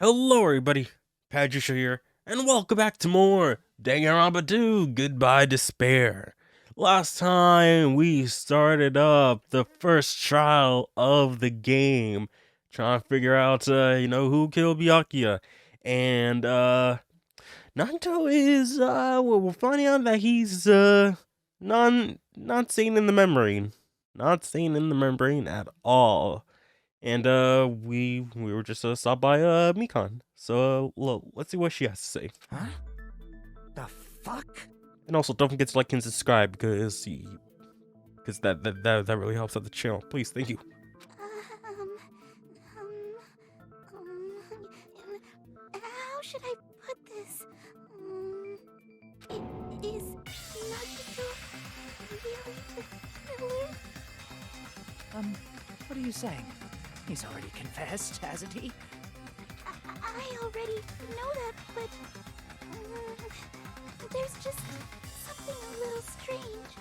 Hello, everybody. Patricia here, and welcome back to more Danganronpa 2 Goodbye Despair. Last time we started up the first trial of the game, trying to figure out, who killed Byakuya. And, Nanto is, we're finding out that he's, not sane in the membrane. Not sane in the membrane at all. And we were just stopped by Mikan. So let's see what she has to say. Huh? The fuck? And also don't forget to like and subscribe because that really helps out the channel. Please, thank you. How should I put this? Is Nagito really the killer? What are you saying? He's already confessed, hasn't he? I already know that, but there's just something a little strange.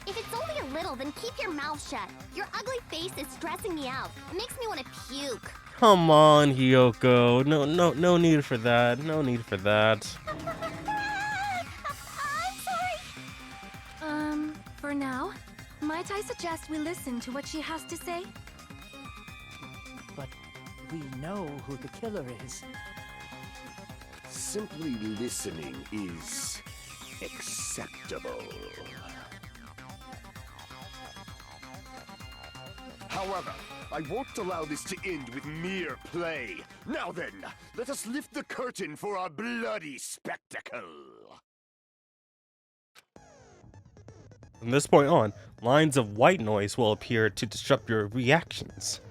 If it's only a little, then keep your mouth shut. Your ugly face is stressing me out. It makes me want to puke. Come on, Hiyoko. No need for that. No need for that. I'm sorry. For now, might I suggest we listen to what she has to say? But we know who the killer is. Simply listening is acceptable. However, I won't allow this to end with mere play. Now then, let us lift the curtain for our bloody spectacle. From this point on, lines of white noise will appear to disrupt your reactions.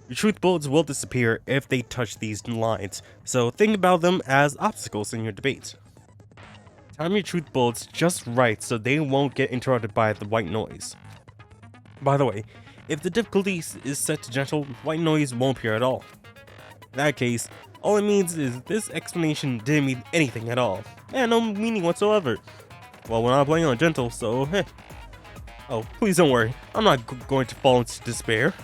Your truth bullets will disappear if they touch these lines, so think about them as obstacles in your debate. Time your truth bullets just right so they won't get interrupted by the white noise. By the way, if the difficulty is set to gentle, white noise won't appear at all. In that case, all it means is this explanation didn't mean anything at all, and no meaning whatsoever. Well, we're not playing on gentle, so heh. Oh, please don't worry, I'm not going to fall into despair.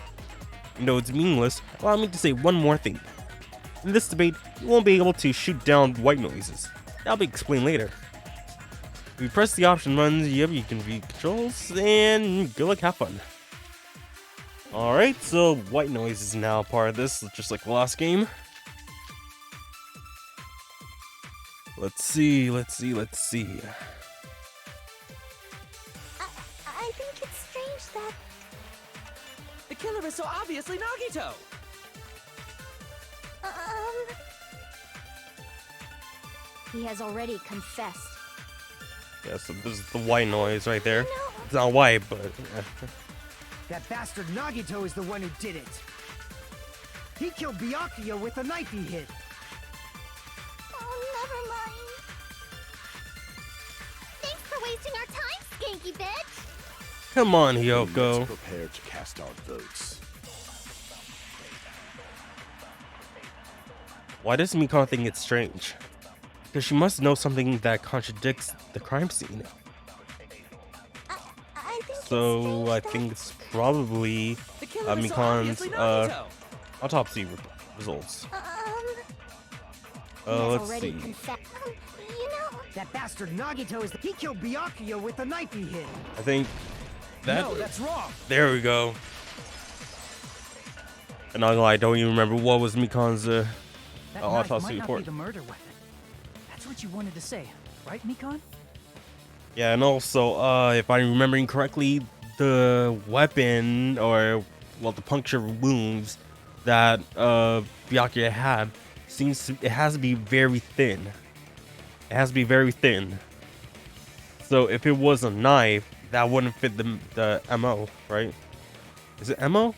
Even though it's meaningless, allow me to say one more thing. In this debate, you won't be able to shoot down white noises. That'll be explained later. If you press the option buttons, you can read controls, and good luck, have fun. Alright, so white noise is now part of this, just like the last game. Let's see. I think it's strange that The killer is so obviously Nagito! He has already confessed. Yeah, so this is the white noise right there. No. It's not white, but That bastard Nagito is the one who did it. He killed Byakuya with a knife he hid. Oh, never mind. Thanks for wasting our time, skanky bitch! come on, Let's Hiyoko. prepare to cast our votes. Why does Mikan think it's strange? Because she must know something that contradicts the crime scene. I think So I it's strange think it's probably The killer is so Mikan's obviously Nagito! autopsy results. He has Let's already see. confessed. you know, That bastard Nagito is he killed Byakuya with a knife he hid. I think that. No, that's wrong. There we go. And not gonna lie, I don't even remember what was Mikan's That knife autopsy might not report. be the murder weapon. That's what you wanted to say, right, Mikan? Yeah, and also, if I'm remembering correctly, the weapon, or, well, the puncture wounds that, Byakuya had, it has to be very thin. It has to be very thin. So if it was a knife, that wouldn't fit the MO, right? Is it MO?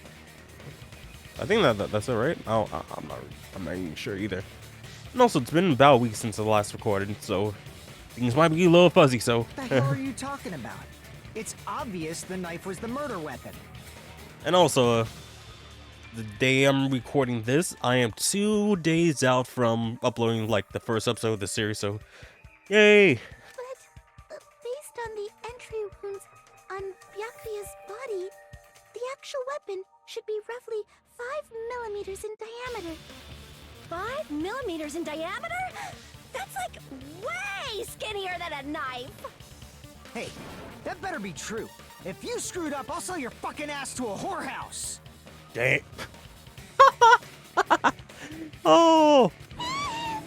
I think that's it, right? Oh, I'm not even sure either. And also, it's been about a week since the last recorded, so things might be a little fuzzy, so. What the hell are you talking about? It's obvious the knife was the murder weapon. And also, the day I'm recording this, I am 2 days out from uploading, like, the first episode of the series, so yay! but based on the entry wounds on Byakuya's body, the actual weapon should be roughly 5 millimeters in diameter. 5 millimeters in diameter? That's like way skinnier than a knife! Hey, that better be true. If you screwed up, I'll sell your fucking ass to a whorehouse. Damn. Oh! Not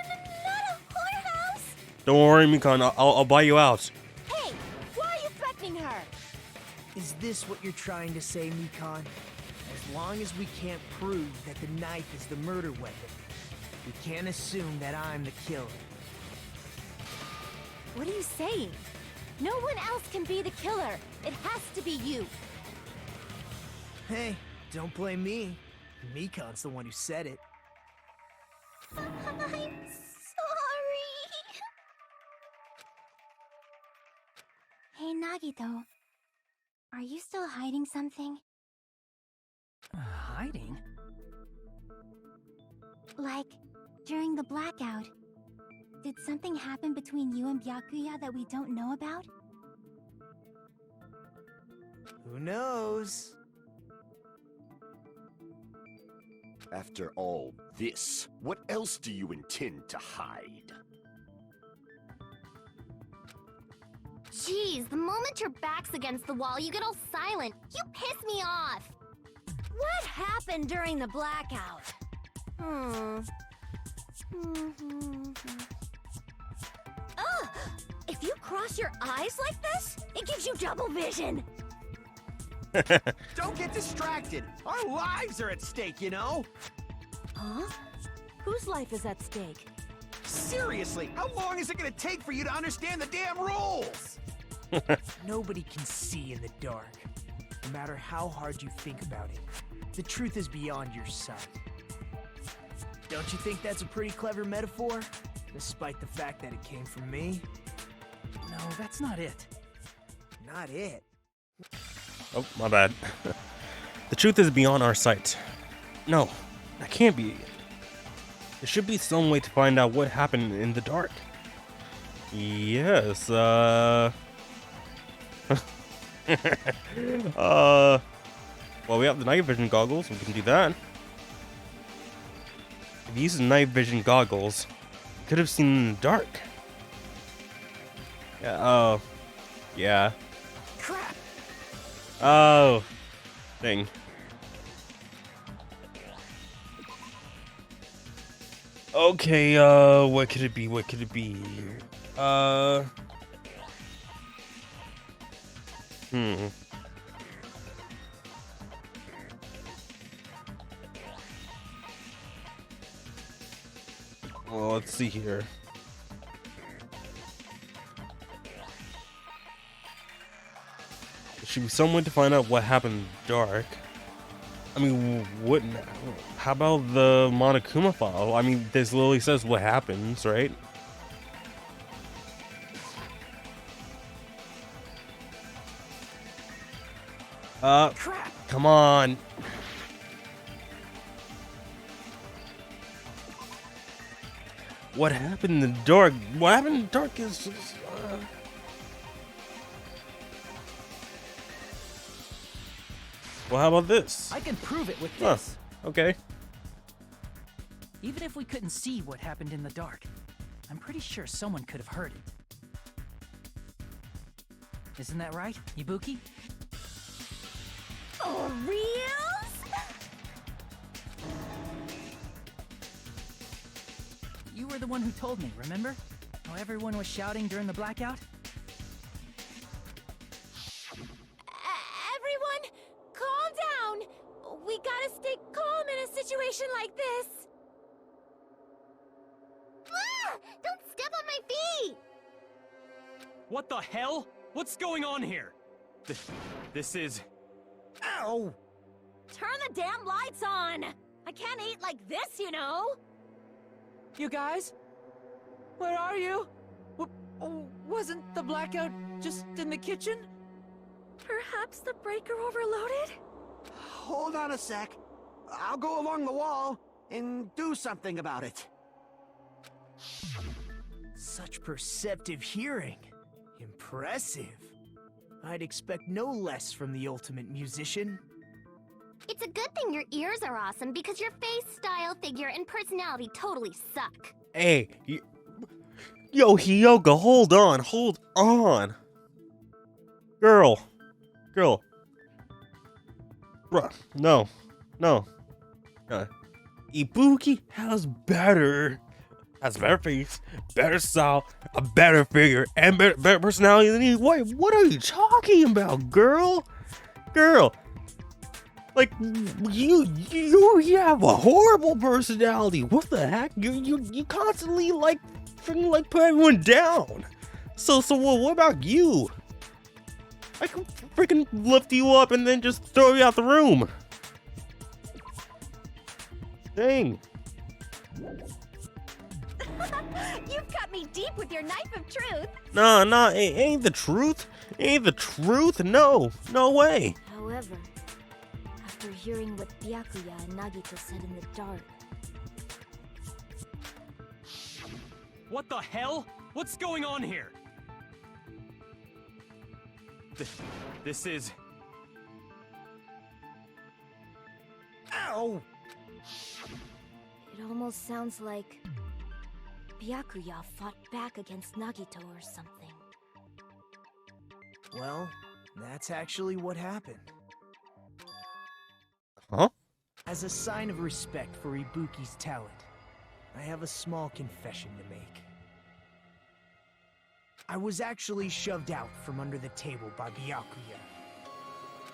a whorehouse! Don't worry, Mikan. I'll buy you out. Hey, why are you threatening her? Is this what you're trying to say, Mikan? As long as we can't prove that the knife is the murder weapon, we can't assume that I'm the killer. What are you saying? No one else can be the killer. It has to be you. Hey, don't blame me. Mikan's the one who said it. I'm sorry. Hey, Nagito. Are you still hiding something? Hiding? Like, during the blackout, did something happen between you and Byakuya that we don't know about? Who knows? After all this, what else do you intend to hide? Jeez, the moment your back's against the wall, you get all silent. You piss me off. What happened during the blackout? Ugh! If you cross your eyes like this, it gives you double vision. Don't get distracted. Our lives are at stake, you know? Huh? Whose life is at stake? Seriously, how long is it gonna take for you to understand the damn rules? Nobody can see in the dark, no matter how hard you think about it. The truth is beyond your sight. Don't you think that's a pretty clever metaphor? Despite the fact that it came from me? No, that's not it. Not it. Oh, my bad. The truth is beyond our sight. No, that can't be. There should be some way to find out what happened in the dark. Yes, well, we have the night vision goggles, we can do that. If you use the night vision goggles, you could have seen in the dark. Yeah, yeah. Crap! Oh, thing. Okay, what could it be? What could it be? Well, let's see here. There should be some way to find out what happened in the dark. I mean, wouldn't. How about the Monokuma file? I mean, this literally says what happens, right? Crap! Come on. What happened in the dark? What happened in the dark is just, Well, how about this? I can prove it with Huh. this. Okay. Even if we couldn't see what happened in the dark, I'm pretty sure someone could have heard it. Isn't that right, Ibuki? For reals? You were the one who told me, remember? How everyone was shouting during the blackout? Everyone, calm down. We gotta stay calm in a situation like this. Ah! Don't step on my feet! What the hell? What's going on here? This is... Ow! Turn the damn lights on! I can't eat like this, you know? You guys? Where are you? Wasn't the blackout just in the kitchen? Perhaps the breaker overloaded? Hold on a sec. I'll go along the wall and do something about it. Such perceptive hearing. Impressive. I'd expect no less from the ultimate musician. It's a good thing your ears are awesome because your face, style, figure, and personality totally suck. Hey, yo, Hyoga, hold on. Girl. Bruh, no. Ibuki has better face, better style, a better figure, and better personality than you. Wait, what are you talking about, girl? Like, you have a horrible personality. What the heck? You constantly like freaking like put everyone down. So what about you? I can freaking lift you up and then just throw you out the room. Dang. You've got me deep with your knife of truth. Nah, ain't the truth. No way. However, after hearing what Byakuya and Nagito said in the dark, What the hell? What's going on here? This is... Ow! it almost sounds like Byakuya fought back against Nagito or something. Well, that's actually what happened. Huh? As a sign of respect for Ibuki's talent, I have a small confession to make. I was actually shoved out from under the table by Byakuya.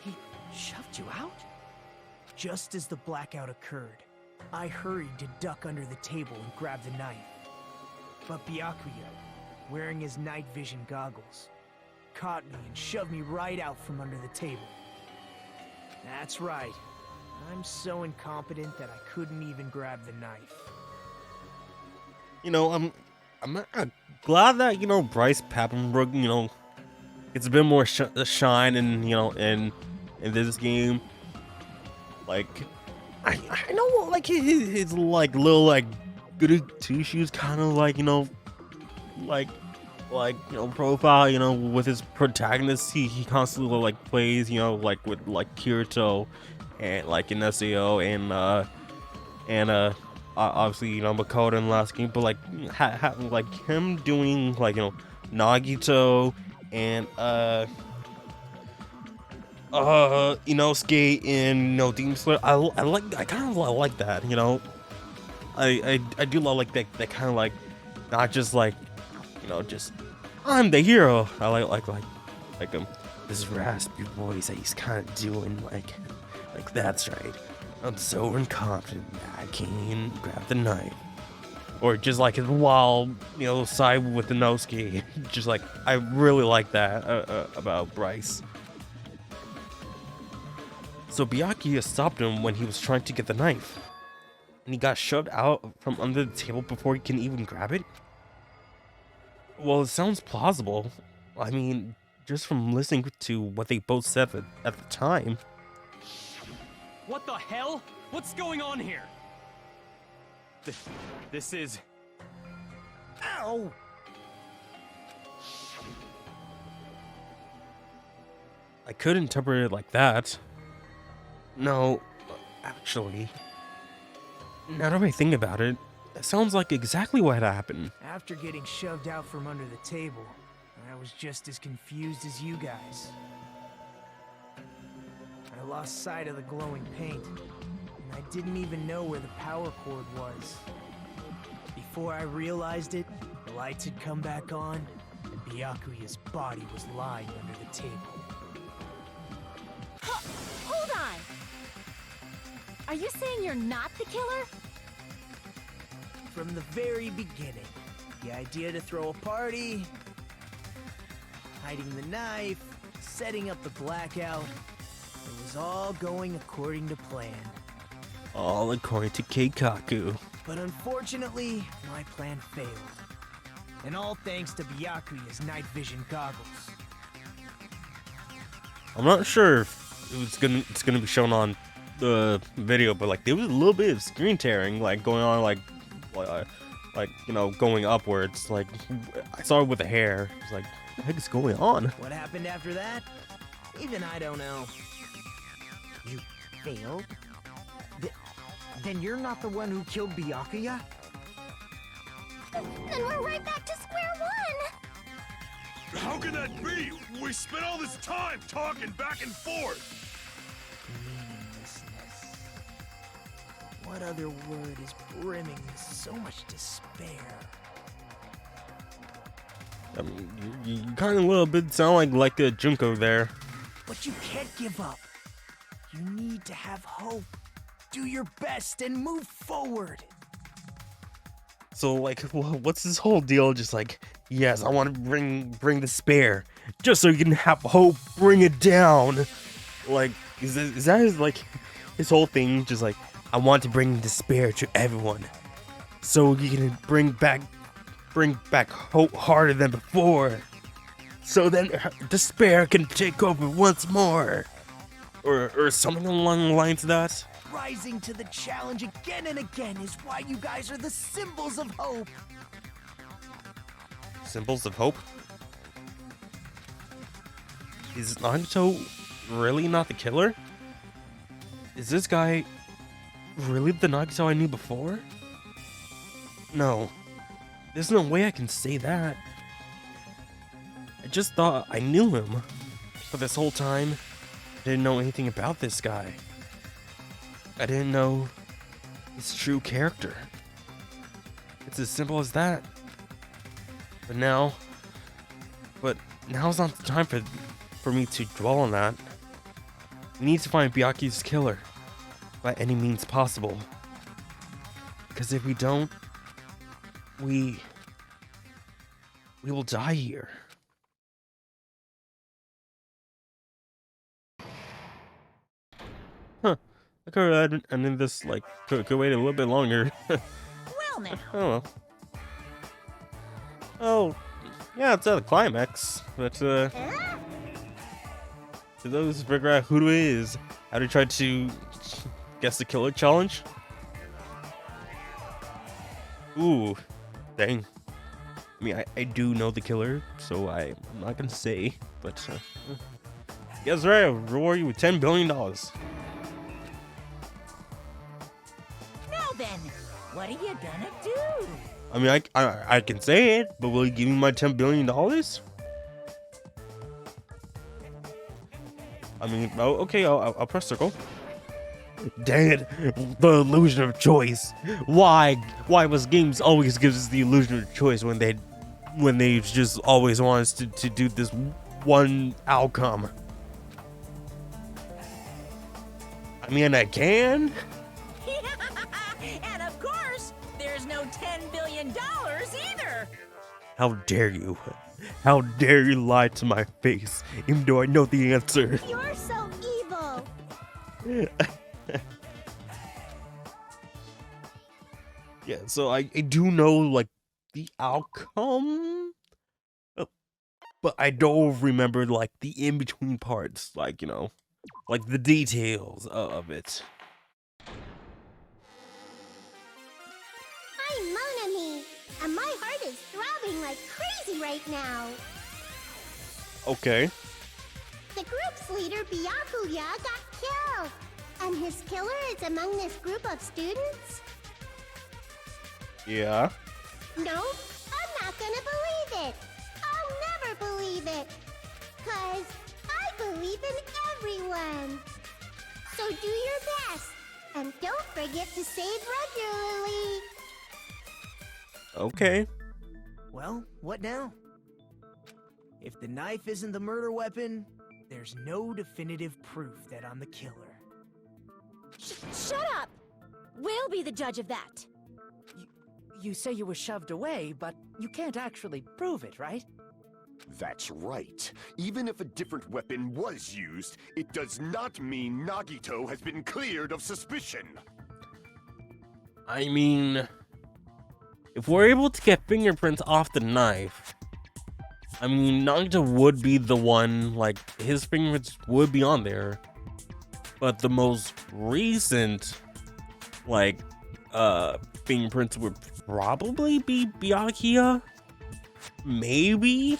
He shoved you out? Just as the blackout occurred, I hurried to duck under the table and grab the knife. But Byakuya, wearing his night vision goggles, caught me and shoved me right out from under the table. That's right. I'm so incompetent that I couldn't even grab the knife. You know, I'm glad that, you know, Bryce Papenbrook, you know, gets a bit more shine in, you know, in this game. Like, I know, like, his like little like goody two shoes kind of like, you know, like you know, profile, you know, with his protagonist, he constantly like plays, you know, like with like Kirito and like in SAO and obviously, you know, Makoto in the last game, but like like him doing like, you know, Nagito and Inosuke in, you know, Demon Slayer. I kind of like that, you know. I do love like that kind of like, not just like, you know, just I'm the hero. I like this raspy voice that he's kind of doing, like that's right. I'm so incompetent I can't even grab the knife. Or just like his wild, you know, side with Inosuke. Just like, I really like that about Bryce. So Byakuya stopped him when he was trying to get the knife. And he got shoved out from under the table before he can even grab it? Well, it sounds plausible. I mean, just from listening to what they both said at the time. What the hell? What's going on here? This is... Ow! I could interpret it like that. No, actually, now that I think about it, it sounds like exactly what happened. After getting shoved out from under the table, I was just as confused as you guys. I lost sight of the glowing paint, and I didn't even know where the power cord was. Before I realized it, the lights had come back on, and Byakuya's body was lying under the table. Hold on! Are you saying you're not the killer? From the very beginning, the idea to throw a party, hiding the knife, setting up the blackout, it was all going according to plan. All according to Keikaku. But unfortunately, my plan failed. And all thanks to Byakuya's night vision goggles. I'm not sure if it's gonna be shown on the video, but like there was a little bit of screen tearing like going on, like you know, going upwards. Like I saw it with the hair. It's like, what the heck is going on? What happened after that? Even I don't know. failed? Then you're not the one who killed Byakuya? Then we're right back to square one! How can that be? We spent all this time talking back and forth! Meaninglessness. What other word is brimming with so much despair? You kind of a little bit sound like a Junko there. But you can't give up. You need to have hope. Do your best and move forward. So like, what's this whole deal? Just like, yes, I want to bring the spare, just so you can have hope. Bring it down. Like, is that his whole thing? Just like, I want to bring despair to everyone, so you can bring back hope harder than before. So then despair can take over once more, or something along the lines of that. Rising to the challenge again and again is why you guys are the symbols of hope. Symbols of hope? Is Nagito really not the killer? Is this guy really the Nagito I knew before? No. There's no way I can say that. I just thought I knew him. But this whole time, I didn't know anything about this guy. I didn't know his true character. It's as simple as that. But now's not the time for me to dwell on that. We need to find Byakuya's killer by any means possible. Because if we don't, we will die here. Huh. I could have ended this, like, could wait a little bit longer. Well now. Oh. Oh, yeah, it's at the climax, but, to those figure out who it is, how to try to guess the killer challenge? Ooh, dang. I mean, I do know the killer, so I'm not gonna say, but, guess right, I'll reward you with $10 billion. Now then, what are you gonna do? I mean, I can say it, but will you give me my $10 billion? I mean, oh, okay, I'll press circle. Dang it, the illusion of choice. Why was games always gives us the illusion of choice when they just always want us to do this one outcome? I mean, I can. And of course, there's no $10 billion either. How dare you? How dare you lie to my face, even though I know the answer? You're so evil! Yeah, so I do know, like, the outcome, but I don't remember, like, the in-between parts, like, you know, like the details of it. I'm Mon Ami, and my heart is throbbing like crazy right now. Okay. The group's leader, Byakuya, got killed. And his killer is among this group of students? Yeah. No, I'm not gonna believe it. I'll never believe it. 'Cause I believe in everyone. So do your best. And don't forget to save regularly. Okay. Well, what now? If the knife isn't the murder weapon, there's no definitive proof that I'm the killer. Shut up! We'll be the judge of that. You say you were shoved away, but you can't actually prove it, right? That's right. Even if a different weapon was used, it does not mean Nagito has been cleared of suspicion. I mean, if we're able to get fingerprints off the knife, I mean, Nagito would be the one, like, his fingerprints would be on there. But the most recent, like, fingerprints would probably be Byakuya? Maybe?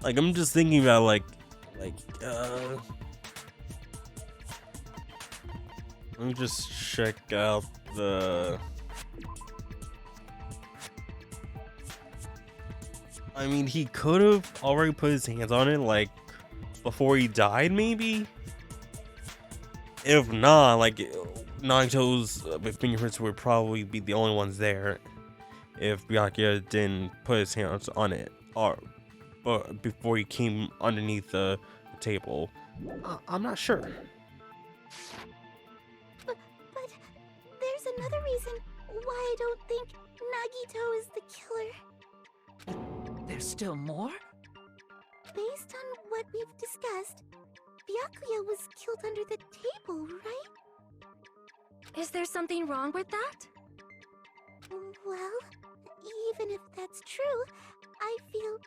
Like, I'm just thinking about, like, Let me just check out the... I mean, he could have already put his hands on it, like, before he died, maybe? If not, like, Nagito's fingerprints would probably be the only ones there if Byakuya didn't put his hands on it, or before he came underneath the table. I'm not sure. But there's another reason why I don't think Nagito is the killer. There's still more? Based on what we've discussed, Byakuya was killed under the table, right? Is there something wrong with that? Well, even if that's true, I feel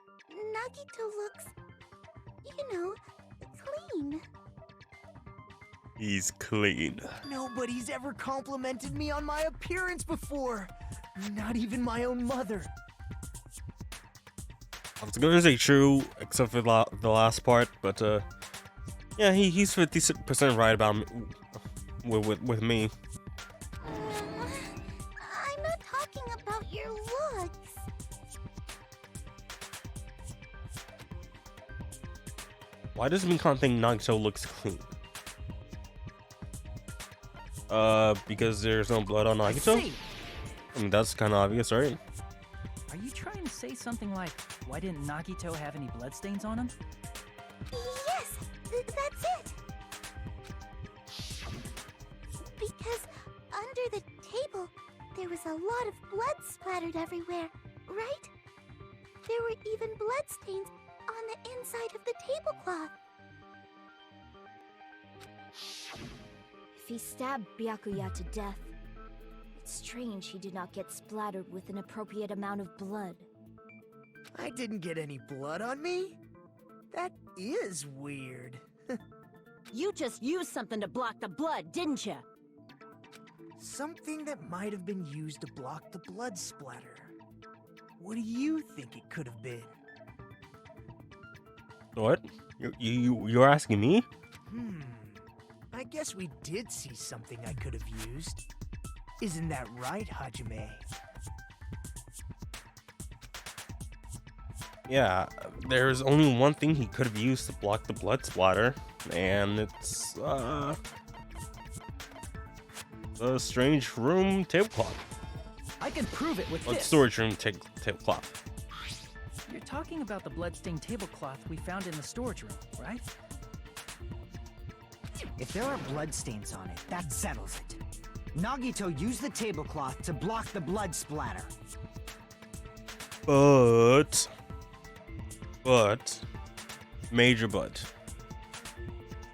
Nagito looks, you know, clean. He's clean. Nobody's ever complimented me on my appearance before. Not even my own mother. I was gonna say true, except for the last part, but yeah, he's 50% right about me, with me. I'm not talking about your looks. Why does Mikan think Nagito looks clean? Because there's no blood on Nagito? See, I mean, that's kind of obvious, right? are you trying to say something like, why didn't Nagito have any bloodstains on him? Yes, that's it. Because under the table, there was a lot of blood splattered everywhere, right? There were even bloodstains on the inside of the tablecloth. If he stabbed Byakuya to death, it's strange he did not get splattered with an appropriate amount of blood. I didn't get any blood on me? That is weird. You just used something to block the blood, didn't you? Something that might have been used to block the blood splatter. What do you think it could have been? What? You're asking me? I guess we did see something I could have used. Isn't that right, Hajime? Yeah, there's only one thing he could have used to block the blood splatter, and it's the strange room tablecloth. I can prove it with Like this. storage room tablecloth. You're talking about the bloodstained tablecloth we found in the storage room, right? If there are bloodstains on it, that settles it. Nagito used the tablecloth to block the blood splatter. But, major but.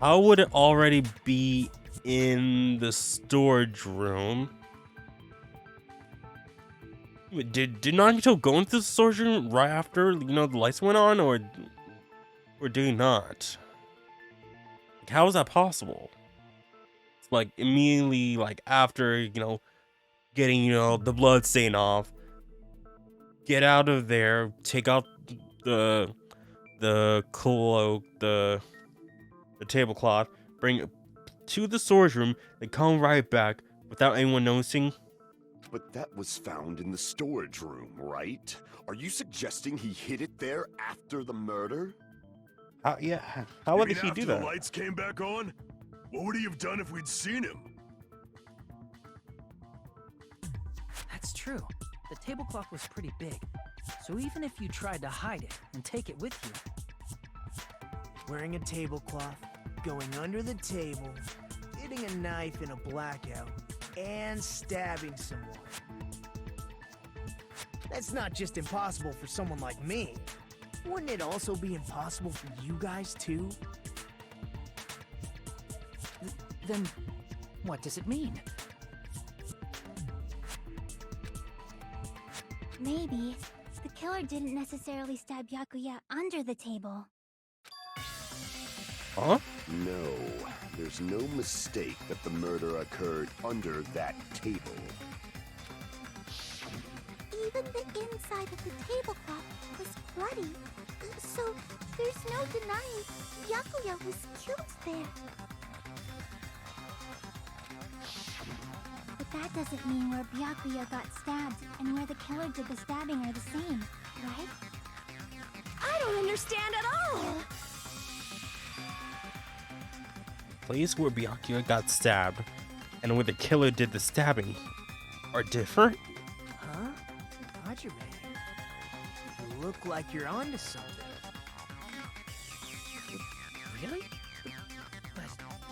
How would it already be in the storage room? Did Nagito go into the storage room right after, you know, the lights went on, or did he not? Like, how is that possible? It's like immediately, like after, you know, getting, you know, the blood stain off, get out of there, take out the cloak, the tablecloth, bring it to the storage room, then come right back without anyone noticing. But that was found in the storage room, right? Are you suggesting he hid it there after the murder? Yeah, how would You mean he after do the that? lights came back on? What would he have done if we'd seen him? That's true. The tablecloth was pretty big. So even if you tried to hide it and take it with you, Wearing a tablecloth, going under the table, getting a knife in a blackout, and stabbing someone. That's not just impossible for someone like me. Wouldn't it also be impossible for you guys too? then what does it mean? Maybe the killer didn't necessarily stab Byakuya under the table. Huh? No, there's no mistake that the murder occurred under that table. Even the inside of the tablecloth was bloody, so there's no denying Byakuya was killed there. that doesn't mean where Byakuya got stabbed and where the killer did the stabbing are the same, right? I don't understand at all! Place where Byakuya got stabbed and where the killer did the stabbing are different? Huh? Hajime, you look like you're onto something. Really? But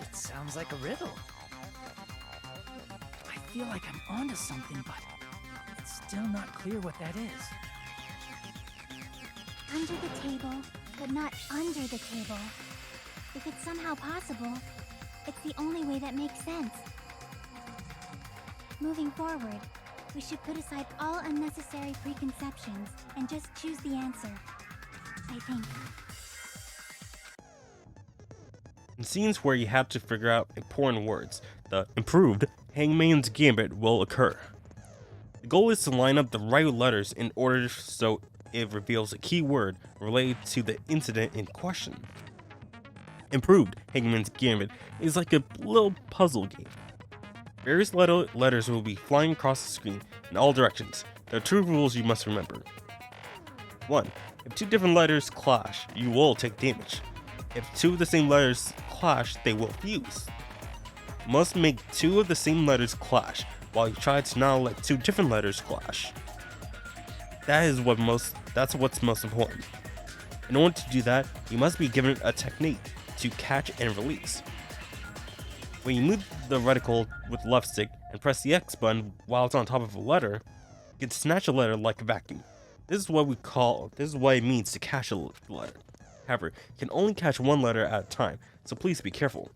it sounds like a riddle. I feel like I'm onto something, but it's still not clear what that is. Under the table, but not under the table. If it's somehow possible, it's the only way that makes sense. Moving forward, we should put aside all unnecessary preconceptions and just choose the answer. I think. In scenes where you have to figure out important words, the improved Hangman's Gambit will occur. The goal is to line up the right letters in order so it reveals a key word related to the incident in question. Improved Hangman's Gambit is like a little puzzle game. Various letters will be flying across the screen in all directions. There are 2 rules you must remember. 1. If 2 different letters clash, you will take damage. If 2 of the same letters clash, they will fuse. You must make 2 of the same letters clash, while you try to not let 2 different letters clash. That's what's most important. In order to do that, you must be given a technique to catch and release. When you move the reticle with the left stick and press the X button while it's on top of a letter, you can snatch a letter like a vacuum. This is what it means to catch a letter. However, you can only catch 1 letter at a time, so please be careful.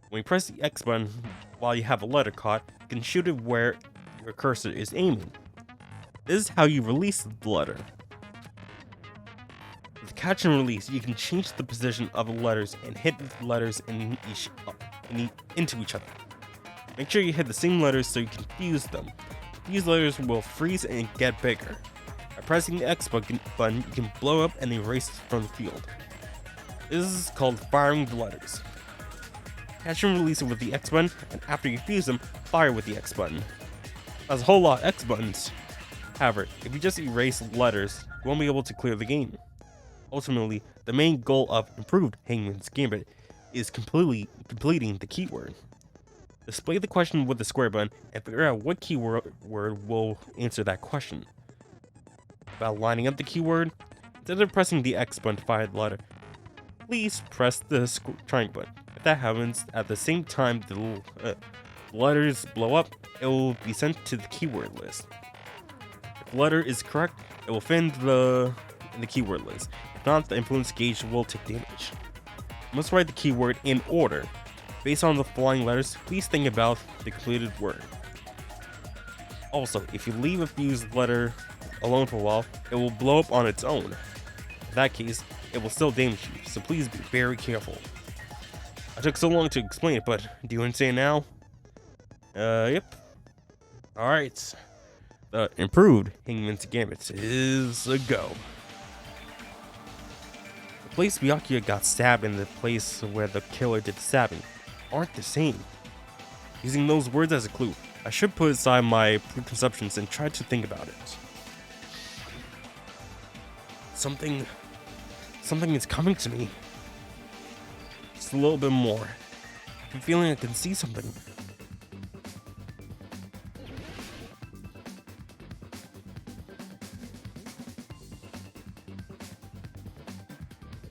When you press the X button while you have a letter caught, you can shoot it where your cursor is aiming. This is how you release the letter. With catch and release, you can change the position of the letters and hit the letters into each other. Make sure you hit the same letters so you can fuse them. These letters will freeze and get bigger. By pressing the X button, you can blow up and erase from the field. This is called firing the letters. Catch and release it with the X button, and after you fuse them, fire with the X button. There's a whole lot of X buttons. However, if you just erase letters, you won't be able to clear the game. Ultimately, the main goal of improved Hangman's Gambit is completing the keyword. Display the question with the square button and figure out what keyword will answer that question. About lining up the keyword, instead of pressing the X button to fire the letter, please press the triangle button. If that happens at the same time the letters blow up, it will be sent to the keyword list. If the letter is correct, it will fit in the keyword list. If not, the influence gauge will take damage. You must write the keyword in order. Based on the flying letters, please think about the completed word. Also, if you leave a fused letter alone for a while, it will blow up on its own. In that case, it will still damage you, so please be very careful. I took so long to explain it, but do you understand now? Yep. Alright. The improved Hangman's Gambit is a go. The place Byakuya got stabbed and the place where the killer did the stabbing aren't the same. Using those words as a clue, I should put aside my preconceptions and try to think about it. Something is coming to me. Just a little bit more. I'm feeling I can see something.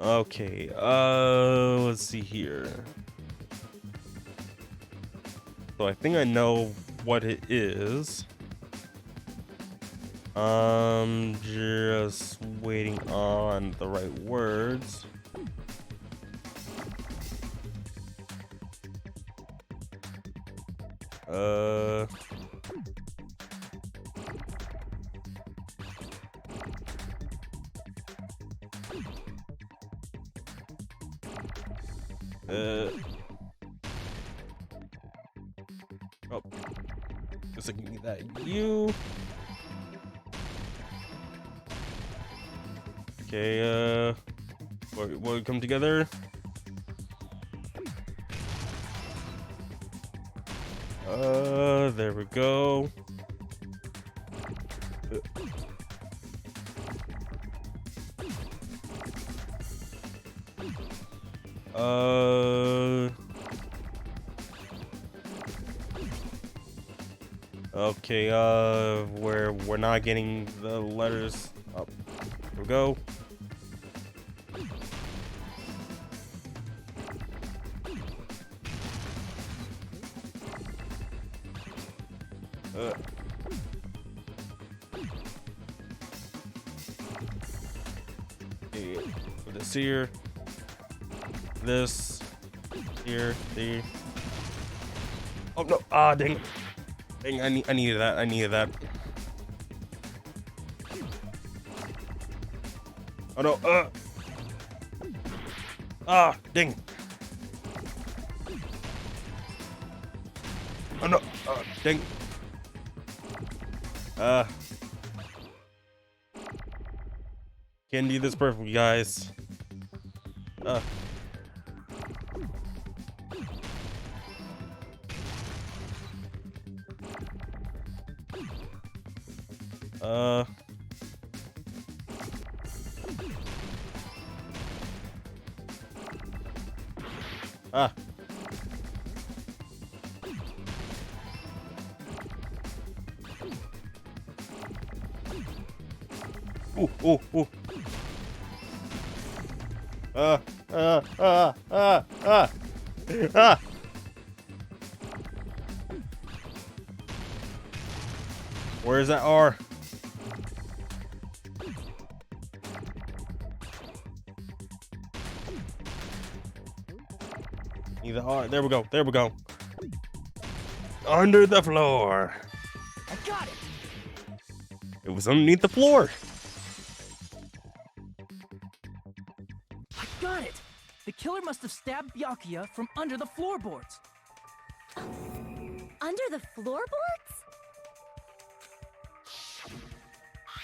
Okay, let's see here. So I think I know what it is. Just waiting on the right words. Oh, guess I can get that you. Okay, will we come together? There we go. Okay, we're not getting the letters up. Here we go. Okay, put this here. This here, the. Oh no! Ah, dang it! Dang, I needed that. I needed that. Oh no! Ah, dang! Oh no! Dang! Can't do this perfectly, guys. Ah. Ooh, ooh, ooh. Ah. Where is that R? Either R. There we go. There we go. Under the floor. I got it! It was underneath the floor. I got it! The killer must have stabbed Byakuya from under the floorboards. Under the floorboards?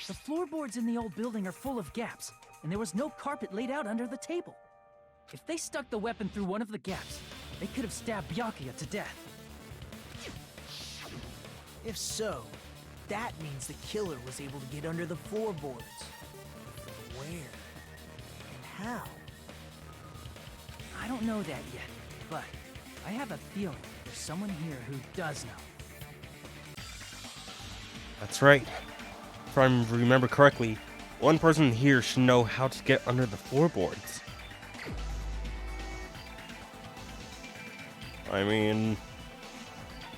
The floorboards in the old building are full of gaps, and there was no carpet laid out under the table. If they stuck the weapon through one of the gaps, they could have stabbed Byakuya to death. If so, that means the killer was able to get under the floorboards. Where? And how? I don't know that yet, but I have a feeling there's someone here who does know. That's right. If I remember correctly, one person here should know how to get under the floorboards. I mean,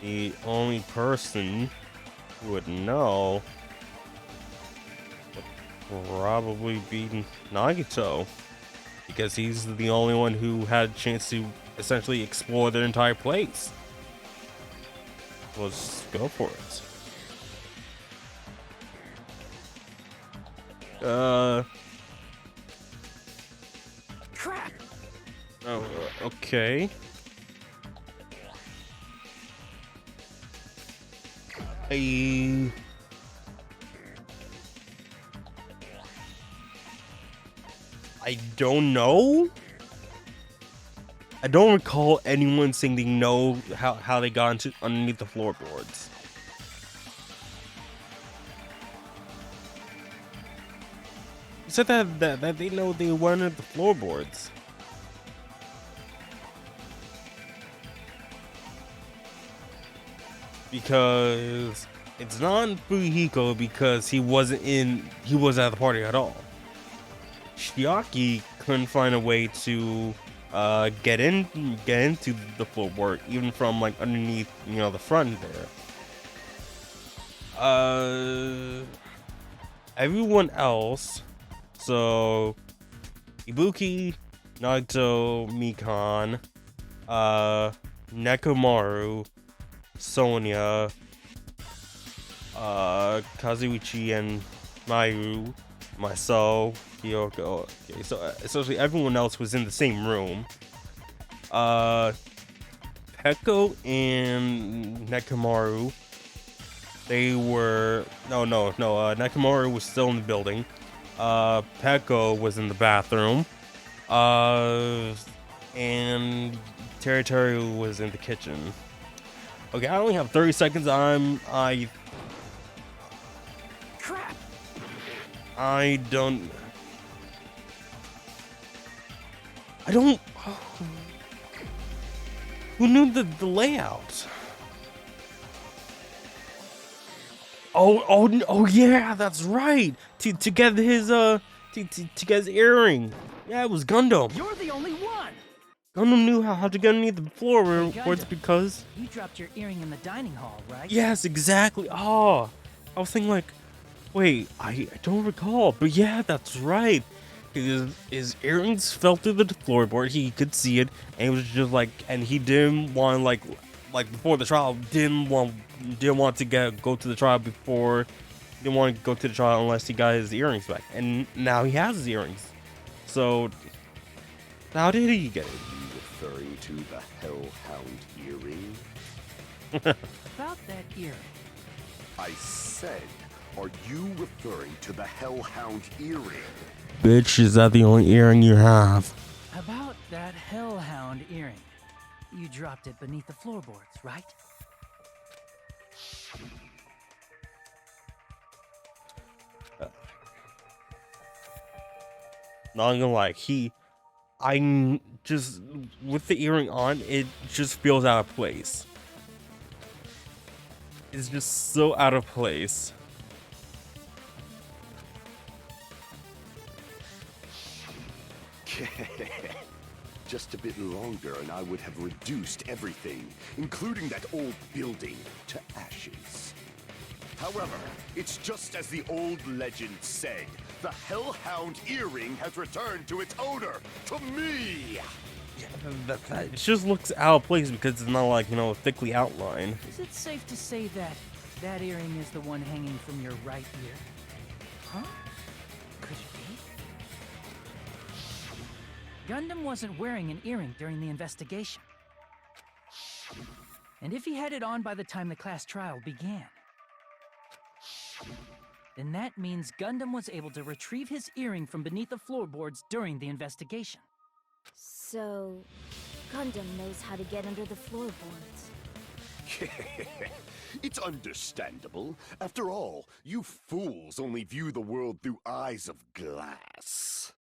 the only person who would know would probably be Nagito, because he's the only one who had a chance to essentially explore the entire place. Let's go for it. Crap! Oh, okay. I don't know. I don't recall anyone saying they know how they got into underneath the floorboards. You said that they know they were under the floorboards. Because it's not Fujihiko, because he wasn't at the party at all. Shiaki couldn't find a way to get into the floorboard, even from like underneath, the front there. Everyone else, so Ibuki, Naruto, Mikan, Nekomaru, Sonia, Kazuichi, and Mayu, myself, Kyoko. Okay, so essentially everyone else was in the same room. Peko and Nekomaru, they were Nekomaru was still in the building. Peko was in the bathroom. And Teru was in the kitchen. Okay, I only have 30 seconds. Crap! I don't. Who knew the layout? Oh yeah, that's right. To get his to get his earring. Yeah, it was Gundam. You're the only one! Gundam knew how to get underneath the floorboards Gundam. because. You dropped your earring in the dining hall, right? Yes, exactly. Oh, I was thinking like, wait, I don't recall, but yeah, that's right. His earrings fell through the floorboard. He could see it, and it was just like, and he didn't want like before the trial, didn't want to go to the trial before, didn't want to go to the trial unless he got his earrings back, and now he has his earrings. So how did he get it? Referring to the Hellhound earring? About that earring. I said, are you referring to the Hellhound earring? Bitch, is that the only earring you have? About that hellhound earring. You dropped it beneath the floorboards, right? Not gonna lie, I just, with the earring on, it just feels out of place. It's just so out of place. Just a bit longer and I would have reduced everything, including that old building, to ashes. However, it's just as the old legend said. The Hellhound earring has returned to its owner, to me! It just looks out of place because it's not like, thickly outlined. Is it safe to say that earring is the one hanging from your right ear? Huh? Could it be? Gundam wasn't wearing an earring during the investigation. And if he had it on by the time the class trial began, then that means Gundam was able to retrieve his earring from beneath the floorboards during the investigation. So, Gundam knows how to get under the floorboards. It's understandable. After all, you fools only view the world through eyes of glass.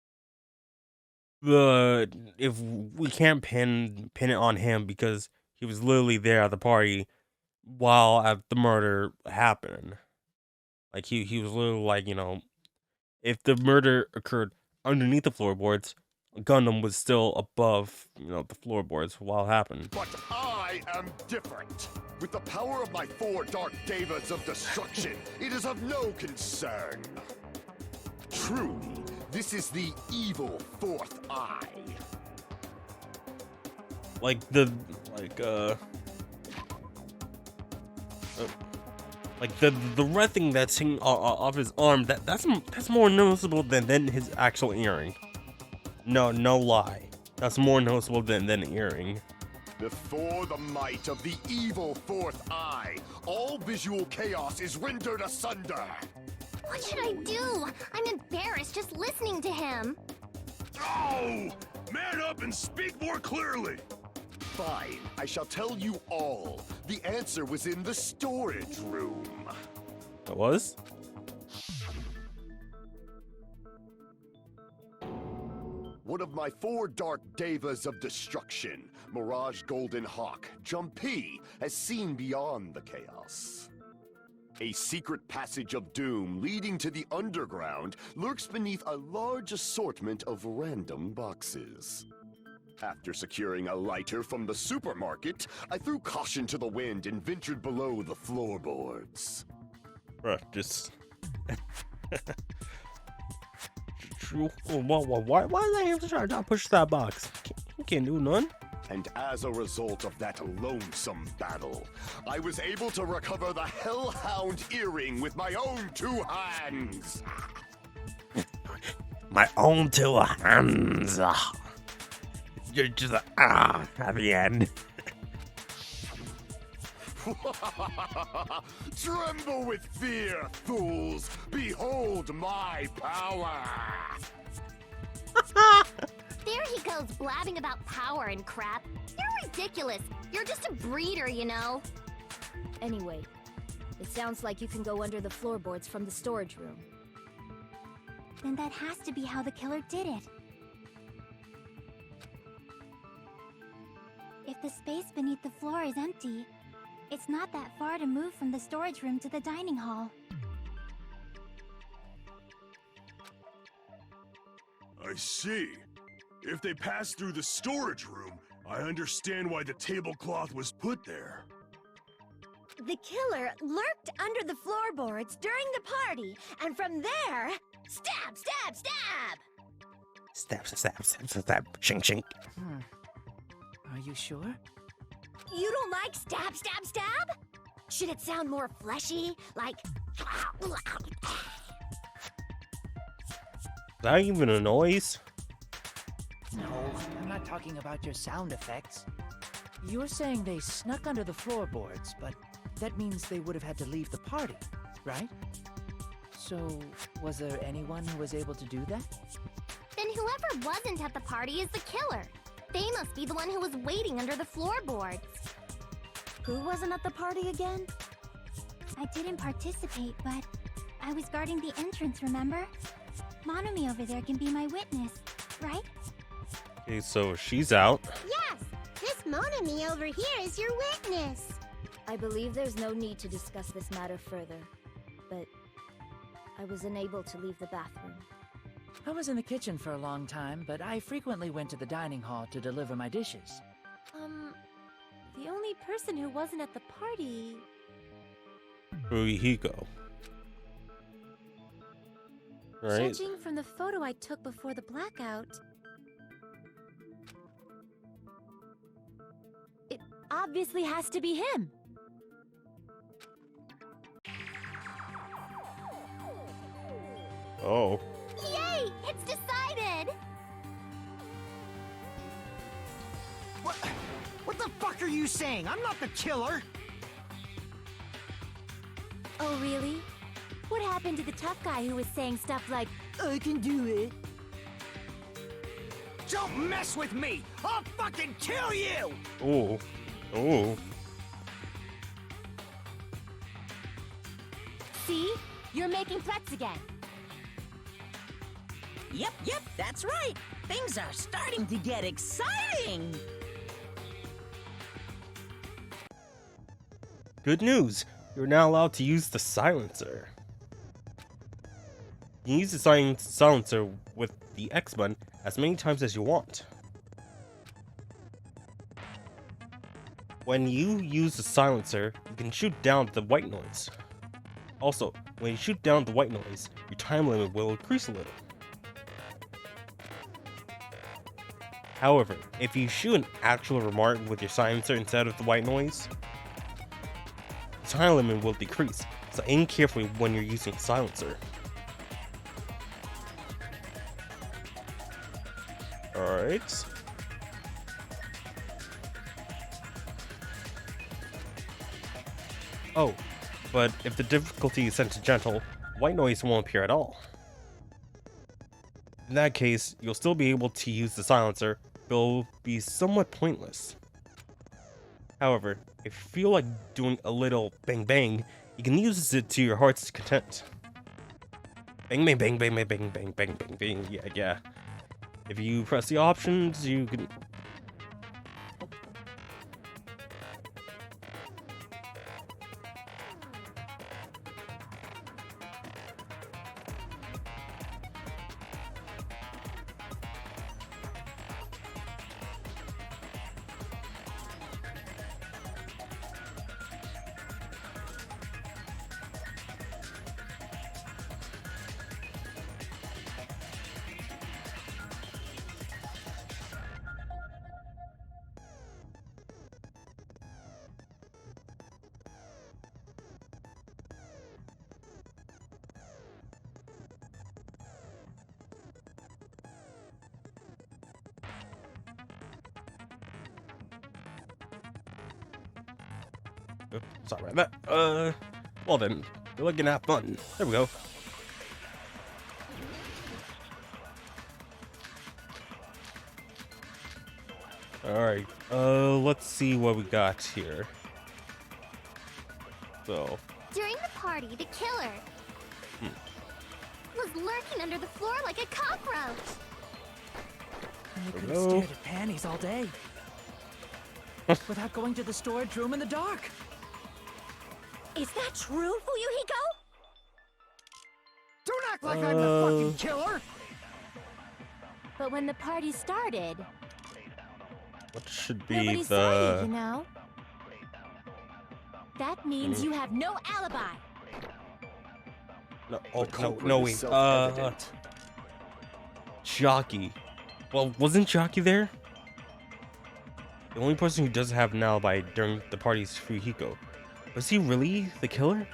If we can't pin it on him because he was literally there at the party while the murder happened. Like he was literally like, if the murder occurred underneath the floorboards, Gundam was still above, the floorboards while it happened. But I am different. With the power of my 4 dark devas of destruction, it is of no concern. Truly, this is the evil 4th eye. Like the red thing that's hanging off his arm, that's more noticeable than his actual earring. No lie. That's more noticeable than an earring. Before the might of the evil 4th eye, all visual chaos is rendered asunder. What should I do? I'm embarrassed just listening to him. Oh! Man up and speak more clearly! Fine, I shall tell you all. The answer was in the storage room. It was? One of my 4 dark devas of destruction, Mirage Golden Hawk, Jumpy, has seen beyond the chaos. A secret passage of doom leading to the underground lurks beneath a large assortment of random boxes. After securing a lighter from the supermarket, I threw caution to the wind and ventured below the floorboards. Bruh, just... Why did I have to try to push that box? You can't do none. And as a result of that lonesome battle, I was able to recover the Hellhound earring with my own 2 hands. My own 2 hands. You're just at the end. Tremble with fear, fools! Behold my power! There he goes blabbing about power and crap. You're ridiculous. You're just a breeder, you know. Anyway, it sounds like you can go under the floorboards from the storage room. Then that has to be how the killer did it. If the space beneath the floor is empty, it's not that far to move from the storage room to the dining hall. I see. If they passed through the storage room, I understand why the tablecloth was put there. The killer lurked under the floorboards during the party, and from there, stab, stab, stab! Stab, stab, stab, stab, stab, shink, shink. Are you sure? You don't like stab, stab, stab? Should it sound more fleshy, like... Is that even a noise? No, I'm not talking about your sound effects. You're saying they snuck under the floorboards, but that means they would have had to leave the party, right? So, was there anyone who was able to do that? Then whoever wasn't at the party is the killer. They must be the one who was waiting under the floorboards. Who wasn't at the party again? I didn't participate, but I was guarding the entrance, remember? Monomi over there can be my witness, right? Okay, so she's out. Yes! This Monomi over here is your witness! I believe there's no need to discuss this matter further, but I was unable to leave the bathroom. I was in the kitchen for a long time, but I frequently went to the dining hall to deliver my dishes. The only person who wasn't at the party... Ruihiko. Right? Judging from the photo I took before the blackout... it obviously has to be him. Oh. Yay! It's decided! What the fuck are you saying? I'm not the killer! Oh, really? What happened to the tough guy who was saying stuff like, I can do it. Don't mess with me! I'll fucking kill you! Oh. Oh. see? You're making threats again. Yep, that's right. Things are starting to get exciting. Good news! You're now allowed to use the silencer. You can use the silencer with the X button as many times as you want. When you use the silencer, you can shoot down the white noise. Also, when you shoot down the white noise, your time limit will increase a little. However, if you shoot an actual remark with your silencer instead of the white noise, the time limit will decrease, so aim carefully when you're using the silencer. Alright. Oh, but if the difficulty is set to gentle, white noise won't appear at all. In that case, you'll still be able to use the silencer, but it'll be somewhat pointless. However, if you feel like doing a little bang bang, you can use it to your heart's content. Bang bang bang bang bang bang bang bang bang bang, yeah. If you press the options, you can... Sorry about that. Well then, you're looking to have fun. There we go. Alright, let's see what we got here. So. During the party, the killer was lurking under the floor like a cockroach. And they could have Hello? stared at panties all day. Without going to the storage room in the dark. Is that true, Fuyuhiko? Don't act like I'm the fucking killer! But when the party started, What should be nobody saw you, you the... know? That means you have no alibi. No, The oh, no, culprit no, is wait. self-evident. Jockey. Well, wasn't Jockey there? The only person who doesn't have an alibi during the party is Fuyuhiko. Was he really the killer?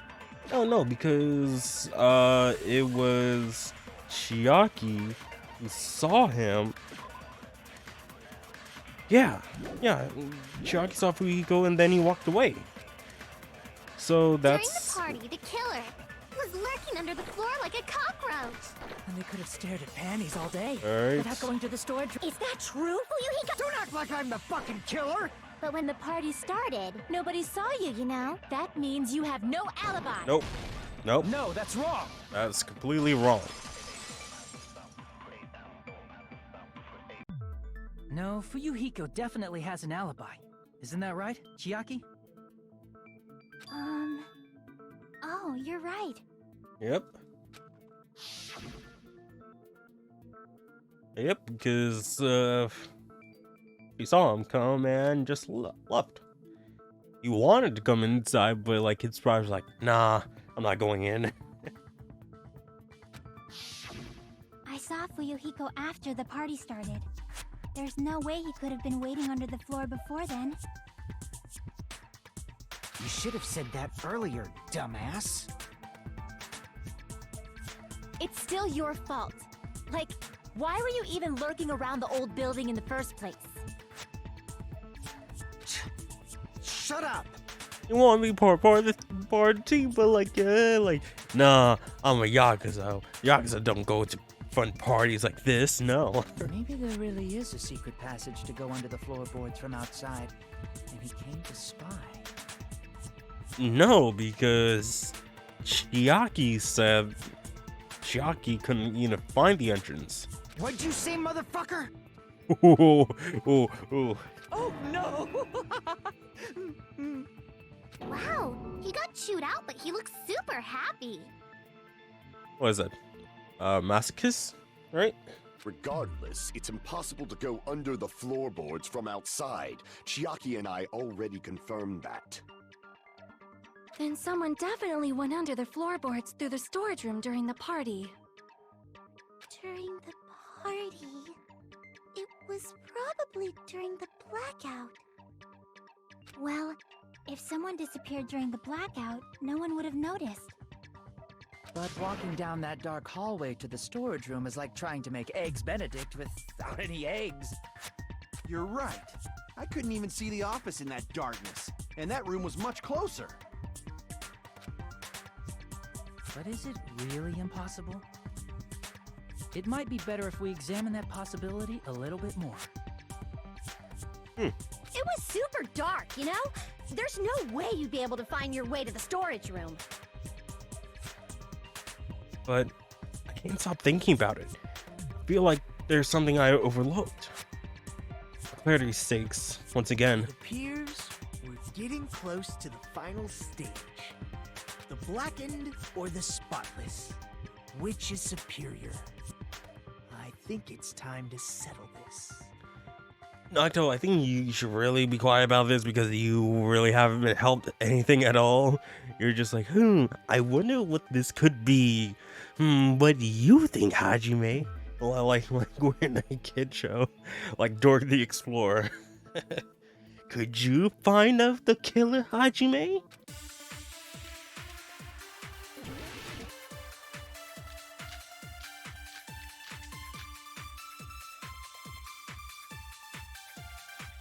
Oh no, because it was Chiaki who saw him. Yeah, Chiaki saw Fuyuhiko and then he walked away. So that's... During the party, the killer was lurking under the floor like a cockroach. And they could have stared at panties all day. Alright. Without going to the storage room. Is that true, Fuyuhiko? Don't act like I'm the fucking killer! But when the party started, nobody saw you, you know? That means you have no alibi. Nope. Nope. No, that's wrong. That's completely wrong. No, Fuyuhiko definitely has an alibi. Isn't that right, Chiaki? Oh, you're right. Yep. Yep, because he saw him come and just left. He wanted to come inside, but like his brother was like, nah, I'm not going in. I saw Fuyuhiko after the party started. There's no way he could have been waiting under the floor before then. You should have said that earlier, dumbass. It's still your fault. Like, why were you even lurking around the old building in the first place? Shut up! You want me part of this party, but like nah, I'm a Yakuza. Yakuza don't go to fun parties like this, no. Maybe there really is a secret passage to go under the floorboards from outside, and he came to spy. No, because Chiaki said Chiaki couldn't even find the entrance. What'd you say, motherfucker? Ooh, ooh, ooh. Oh no! Wow, he got chewed out, but he looks super happy. What is that? Masochist, right? Regardless, it's impossible to go under the floorboards from outside. Chiaki and I already confirmed that. Then someone definitely went under the floorboards through the storage room during the party. During the party? It was probably during the blackout. Well, if someone disappeared during the blackout, no one would have noticed. But walking down that dark hallway to the storage room is like trying to make Eggs Benedict without any eggs. You're right. I couldn't even see the office in that darkness, and that room was much closer. But is it really impossible? It might be better if we examine that possibility a little bit more. It was super dark, you know? There's no way you'd be able to find your way to the storage room. But I can't stop thinking about it. I feel like there's something I overlooked. For clarity's sakes, once again. It appears we're getting close to the final stage. The blackened or the spotless? Which is superior? I think it's time to settle this. Naito, I think you should really be quiet about this because you really haven't helped anything at all. You're just like, I wonder what this could be. What do you think, Hajime? Well, like we're in a kid show, like Dora the Explorer. Could you find out the killer, Hajime?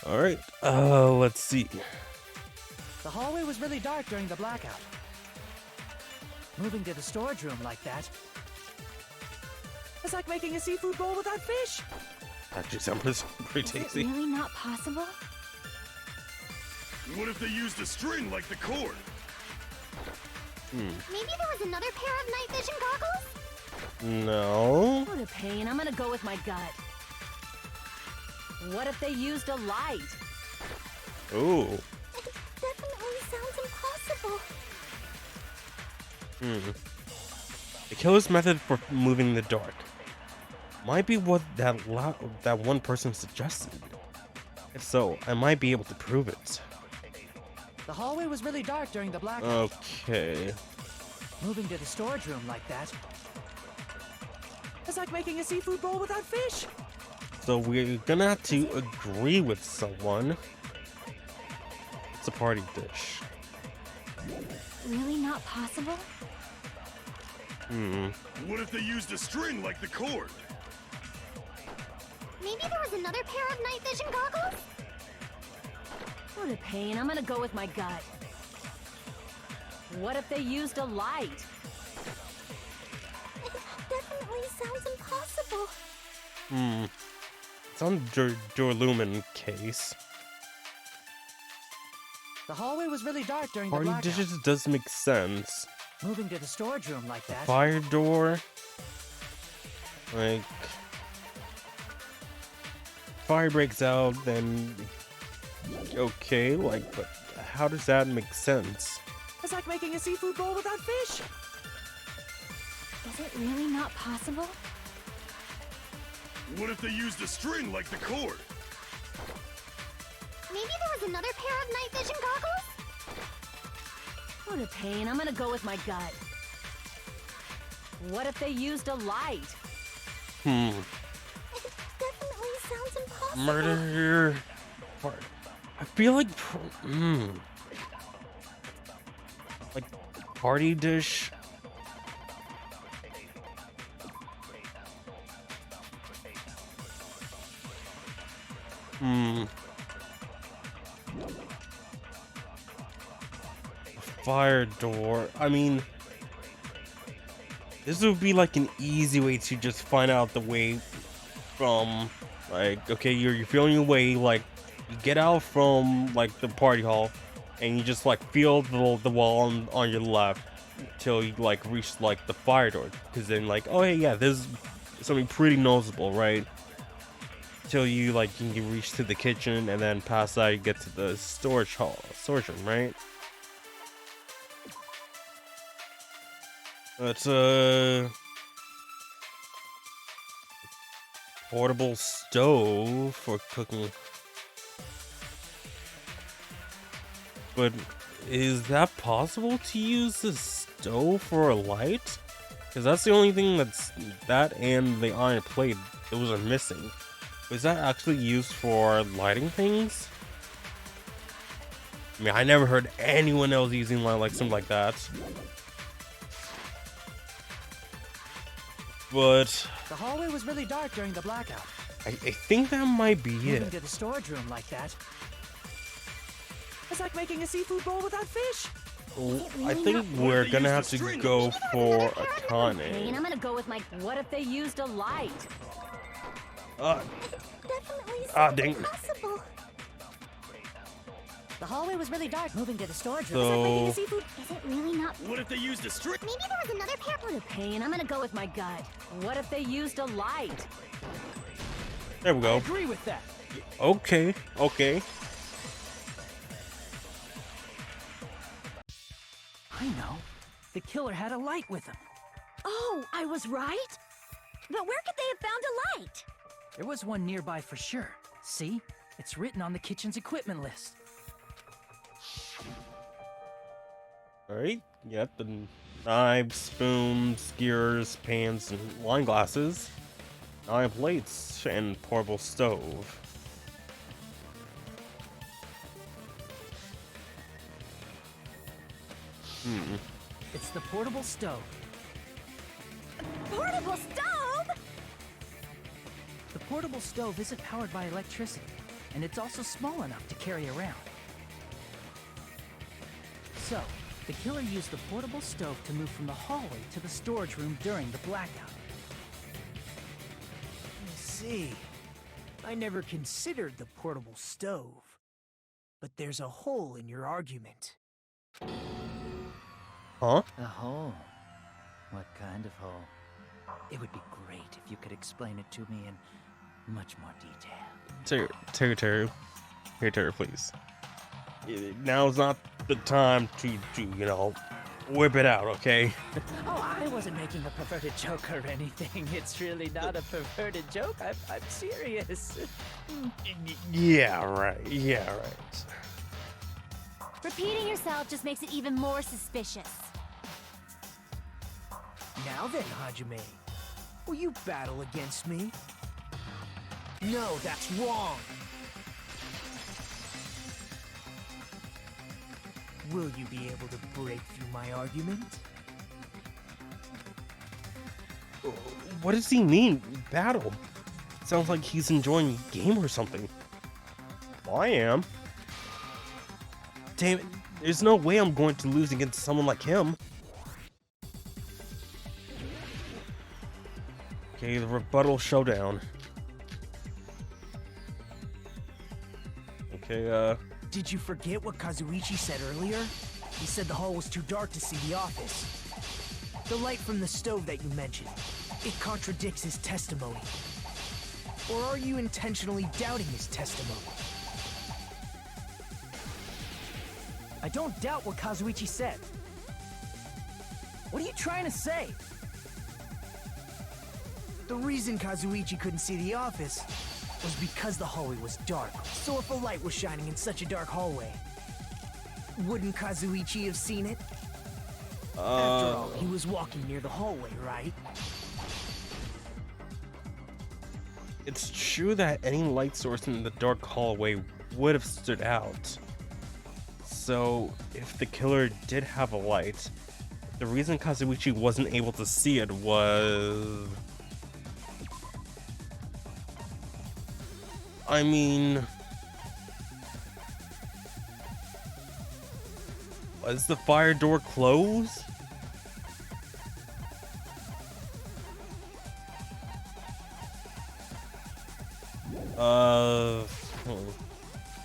Alright, let's see. The hallway was really dark during the blackout. Moving to the storage room like that, it's like making a seafood bowl without fish. Actually sounds pretty Is it tasty. really not possible? What if they used a string like the cord? Maybe there was another pair of night vision goggles? No. What a pain. I'm gonna go with my gut. What if they used a light? Ooh. It definitely sounds impossible. The killer's method for moving in the dark might be what that one person suggested. If so, I might be able to prove it. The hallway was really dark during the blackout. Okay. Moving to the storage room like that. It's like making a seafood bowl without fish. So we're gonna have to agree with someone. It's a party dish. Really not possible? What if they used a string like the cord? Maybe there was another pair of night vision goggles? What a pain. I'm gonna go with my gut. What if they used a light? It definitely sounds impossible. It's on Dorlumen case. The hallway was really dark during the Party blackout. dishes does make sense. Moving to the storage room like that. Fire door. Like, fire breaks out, then okay, like, but how does that make sense? It's like making a seafood bowl without fish. Is it really not possible? What if they used a string like the cord? Maybe there was another pair of night vision goggles? What a pain. I'm gonna go with my gut. What if they used a light? It definitely sounds impossible. Murder. I feel like, like party dish. Fire door. I mean, this would be like an easy way to just find out the way from, like, okay, you're feeling your way, like, you get out from, like, the party hall, and you just, like, feel the wall on your left till you, like, reach, like, the fire door, because then, like, oh, hey, yeah, there's something pretty noticeable, right? Till you, like, you can reach to the kitchen, and then past that, you get to the storage room, right? That's portable stove for cooking. But is that possible to use the stove for a light? Because that's the only thing that and the iron plate, those are missing. Is that actually used for lighting things? I mean, I never heard anyone else using like something like that. But The hallway was really dark during the blackout. I think that might be Moving it. to the storage room like that. It's like making a seafood bowl without fish. I think we're gonna have to go for a Pain. Akane. I'm gonna go with my. What if they used a light? Definitely Dang. sounds impossible. The hallway was really dark. Moving to the storage room. So- It's like making a seafood. Is it really not? What if they used a string? Maybe there was another pair. What a pain. I'm gonna go with my gut. What if they used a light? There we I go. agree with that. Okay. I know. The killer had a light with him. Oh, I was right? But where could they have found a light? There was one nearby for sure. See? It's written on the kitchen's equipment list. Alright. Yep. The knives, spoons, skewers, pans, and wine glasses. 9 plates and portable stove. It's the portable stove. Portable stove? The portable stove isn't powered by electricity, and it's also small enough to carry around. So, the killer used the portable stove to move from the hallway to the storage room during the blackout. I see. I never considered the portable stove. But there's a hole in your argument. Huh? A hole. What kind of hole? It would be great if you could explain it to me in much more detail. Terry. Here, Terry, please. Now's not the time to whip it out, okay? Oh, I wasn't making a perverted joke or anything. It's really not a perverted joke. I'm serious. Yeah, right. Repeating yourself just makes it even more suspicious. Now then, Hajime, will you battle against me? No, that's wrong. Will you be able to break through my argument? What does he mean, battle? Sounds like he's enjoying a game or something. Well, I am. Damn it, there's no way I'm going to lose against someone like him. Okay, the rebuttal showdown. Okay, Did you forget what Kazuichi said earlier? He said the hall was too dark to see the office. The light from the stove that you mentioned, it contradicts his testimony. Or are you intentionally doubting his testimony? I don't doubt what Kazuichi said. What are you trying to say? The reason Kazuichi couldn't see the office was because the hallway was dark. So if a light was shining in such a dark hallway, wouldn't Kazuichi have seen it? After all, he was walking near the hallway, right? it's true that any light source in the dark hallway would have stood out. So, if the killer did have a light, the reason Kazuichi wasn't able to see it was... I mean... was the fire door closed?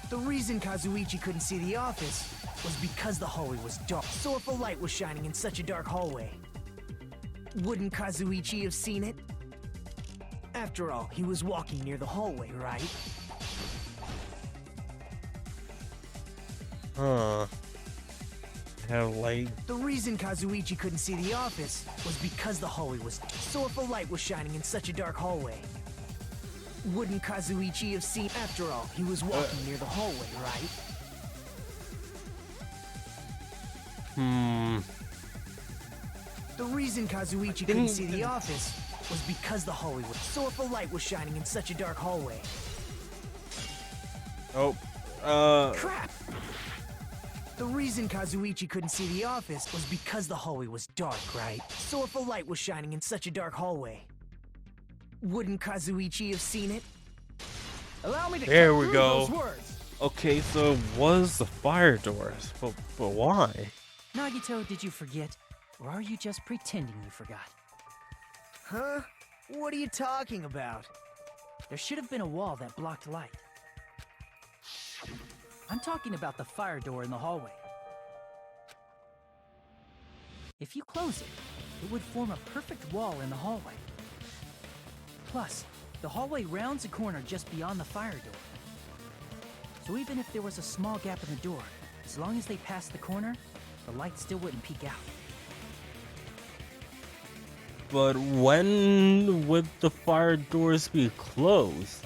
The reason Kazuichi couldn't see the office was because the hallway was dark. So if a light was shining in such a dark hallway, wouldn't Kazuichi have seen it? After all, he was walking near the hallway, right? Have light. The reason Kazuichi couldn't see the office was because the hallway was dark. So if a light was shining in such a dark hallway, wouldn't Kazuichi have seen? After all, he was walking near the hallway, right? The reason Kazuichi couldn't see the office was because the hallway was... So if a light was shining in such a dark hallway... Crap! The reason Kazuichi couldn't see the office was because the hallway was dark, right? So if a light was shining in such a dark hallway, wouldn't Kazuichi have seen it? Allow me to There cut we through go. those words. Okay, so it was the fire doors, but why? Nagito, did you forget? Or are you just pretending you forgot? Huh? What are you talking about? There should have been a wall that blocked light. I'm talking about the fire door in the hallway. If you close it, it would form a perfect wall in the hallway. Plus, the hallway rounds a corner just beyond the fire door. So even if there was a small gap in the door, as long as they passed the corner, the light still wouldn't peek out. But when would the fire doors be closed?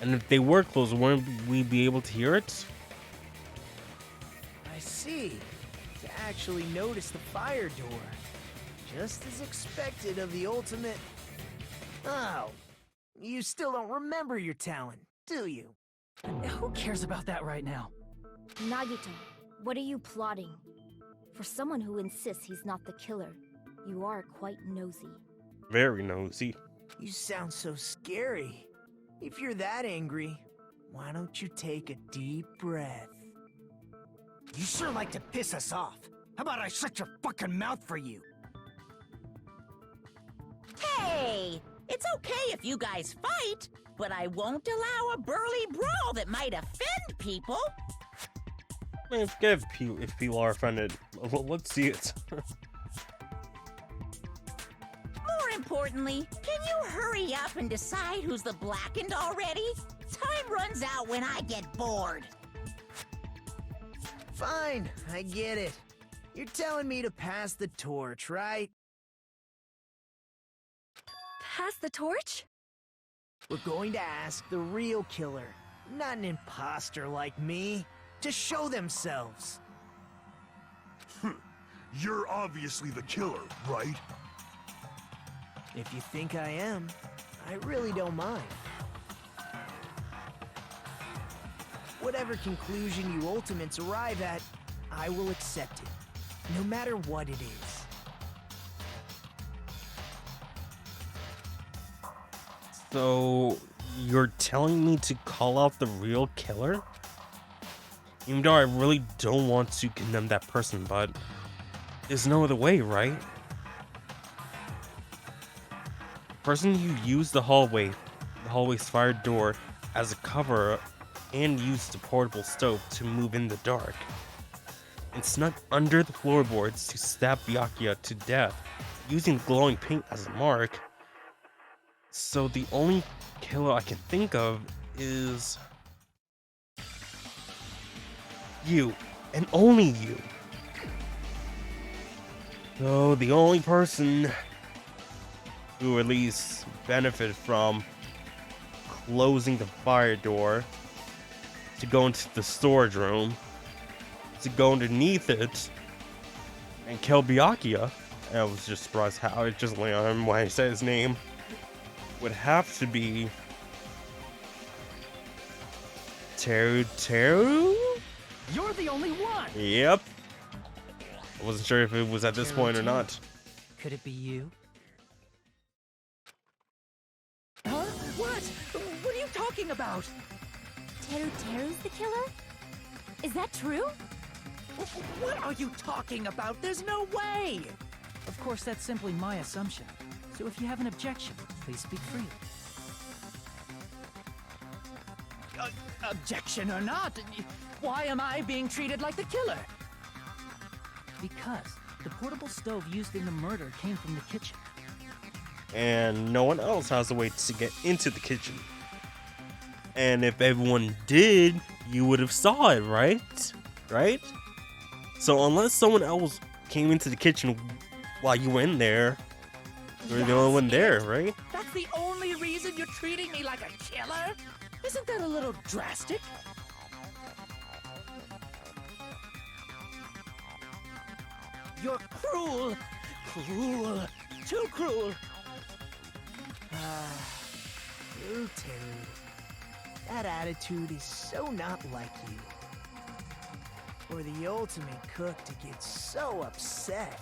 And if they were closed, wouldn't we be able to hear it? I see. To actually notice the fire door. Just as expected of the ultimate... Oh. You still don't remember your talent, do you? Who cares about that right now? Nagito, what are you plotting? For someone who insists he's not the killer, you are quite nosy. Very nosy. You sound so scary. If you're that angry, why don't you take a deep breath? You sure like to piss us off. How about I shut your fucking mouth for you? Hey! It's okay if you guys fight, but I won't allow a burly brawl that might offend people. I mean, if people are offended, let's see it. importantly, can you hurry up and decide who's the blackened already? Time runs out when I get bored. Fine, I get it. You're telling me to pass the torch, right? Pass the torch? We're going to ask the real killer, not an imposter like me, to show themselves. You're obviously the killer, right? If you think I am, I really don't mind. Whatever conclusion you ultimates arrive at, I will accept it, no matter what it is. So, you're telling me to call out the real killer? Even though I really don't want to condemn that person, but there's no other way, right? The person who used the hallway's fire door as a cover and used the portable stove to move in the dark, and snuck under the floorboards to stab Byakuya to death using glowing paint as a mark. So the only killer I can think of is you, and only you. So the only person who at least benefited from closing the fire door to go into the storage room, to go underneath it and kill Byakuya. I was just surprised how it just landed on him when I said his name. Would have to be Teru? You're the only one! Yep. I wasn't sure if it was at this point or not. Could it be you? Huh? What? What are you talking about? Teru's the killer? Is that true? What are you talking about? There's no way! Of course, that's simply my assumption. So if you have an objection, please speak freely. Objection or not, why am I being treated like the killer? Because the portable stove used in the murder came from the kitchen. And no one else has a way to get into the kitchen. And if everyone did, you would have saw it, right? Right? So unless someone else came into the kitchen while you were in there, you're the only one there, right? That's the only reason you're treating me like a killer? Isn't that a little drastic? You're cruel. Cruel. Too cruel. Teru. That attitude is so not like you. For the ultimate cook to get so upset.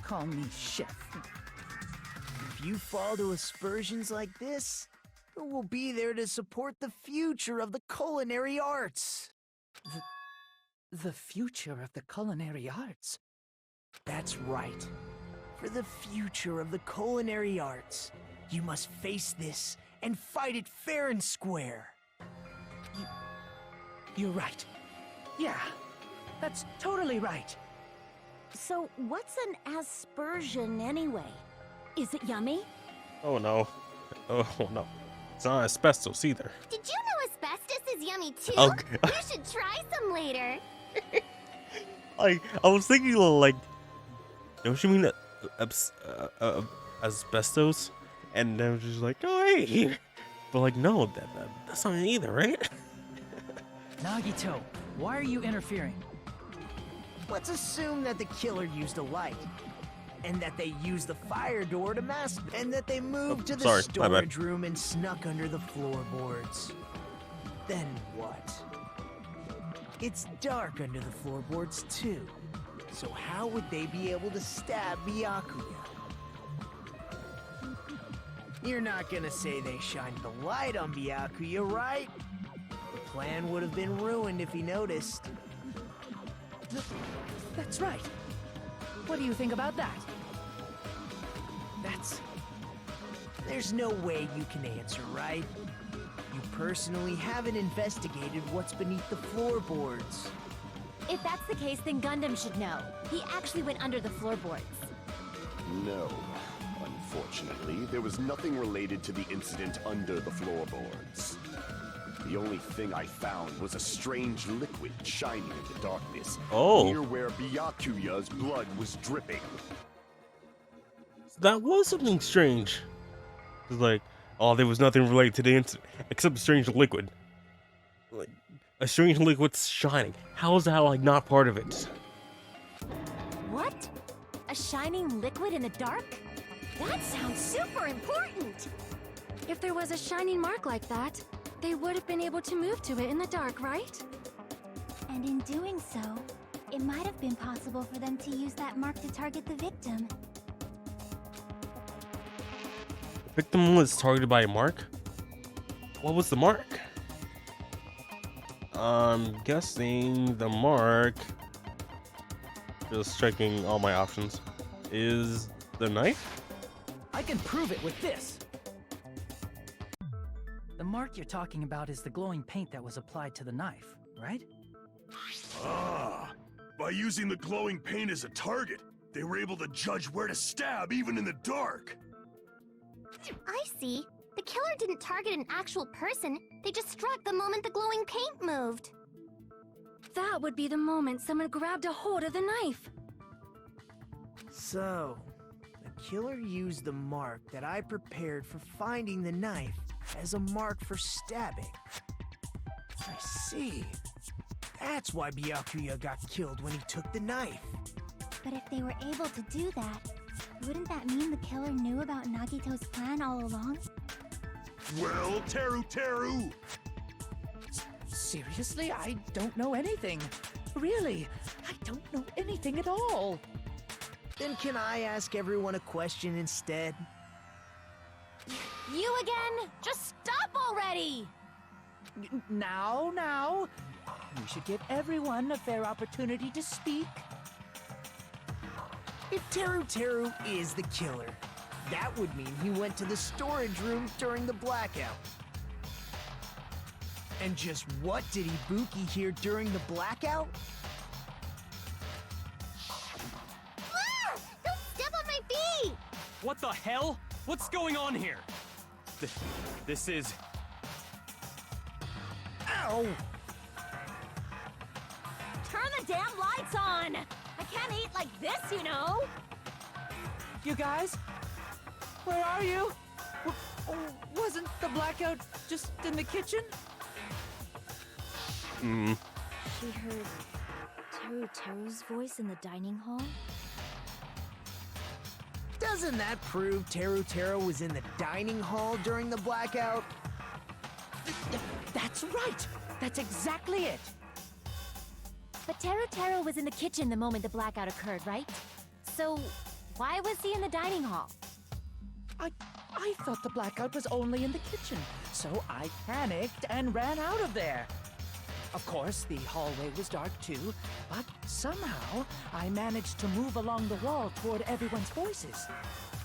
Call me chef. If you fall to aspersions like this, who will be there to support the future of the culinary arts? The future of the culinary arts? That's right. For the future of the culinary arts, you must face this and fight it fair and square. You're right. Yeah, that's totally right. So what's an aspersion anyway? Is it yummy? Oh no. Oh no. It's not asbestos either. Did you know asbestos is yummy too? Oh, You should try some later. Like, I was thinking, like, don't you mean asbestos? And then I was just like, oh hey. But like, no, that's not it either, right? Nagito, why are you interfering? Let's assume that the killer used a light, and that they used the fire door to mask, and that they moved to the sorry, my bad. storage room and snuck under the floorboards. Then what? It's dark under the floorboards too, so how would they be able to stab Byakuya? You're not gonna say they shined the light on Byakuya, right? The plan would have been ruined if he noticed. That's right. What do you think about that? There's no way you can answer, right? You personally haven't investigated what's beneath the floorboards. If that's the case, then Gundam should know. He actually went under the floorboards. No, Unfortunately, there was nothing related to the incident under the floorboards. The only thing I found was a strange liquid shining in the darkness near where Byakuya's blood was dripping. That was something strange. It's like, oh, there was nothing related to the incident except a strange liquid. Like, a strange liquid shining. How is that like not part of it? What? A shining liquid in the dark? That sounds super important! If there was a shining mark like that, they would have been able to move to it in the dark, right? And in doing so, it might have been possible for them to use that mark to target the victim. The victim was targeted by a mark? What was the mark? I'm guessing the mark, just checking all my options, is the knife? I can prove it with this. The mark you're talking about is the glowing paint that was applied to the knife, right? Ah, by using the glowing paint as a target, they were able to judge where to stab even in the dark. I see. The killer didn't target an actual person. They just struck the moment the glowing paint moved. That would be the moment someone grabbed a hold of the knife. So, the killer used the mark that I prepared for finding the knife as a mark for stabbing. I see. That's why Byakuya got killed when he took the knife. But if they were able to do that, wouldn't that mean the killer knew about Nagito's plan all along? Well, Teru! Seriously? I don't know anything. Really, I don't know anything at all. Then can I ask everyone a question instead? You again? Just stop already! Now. We should give everyone a fair opportunity to speak. If Teru is the killer, that would mean he went to the storage room during the blackout. And just what did Ibuki hear during the blackout? Ah! Don't step on my feet! What the hell? What's going on here? This is... Ow! Turn the damn lights on! I can't eat like this, you know! You guys? Where are you? Wasn't the blackout just in the kitchen? She heard Teru's voice in the dining hall? Doesn't that prove Teru was in the dining hall during the blackout? That's right! That's exactly it! But Teru was in the kitchen the moment the blackout occurred, right? So, why was he in the dining hall? I thought the blackout was only in the kitchen, so I panicked and ran out of there. Of course, the hallway was dark too, but somehow I managed to move along the wall toward everyone's voices.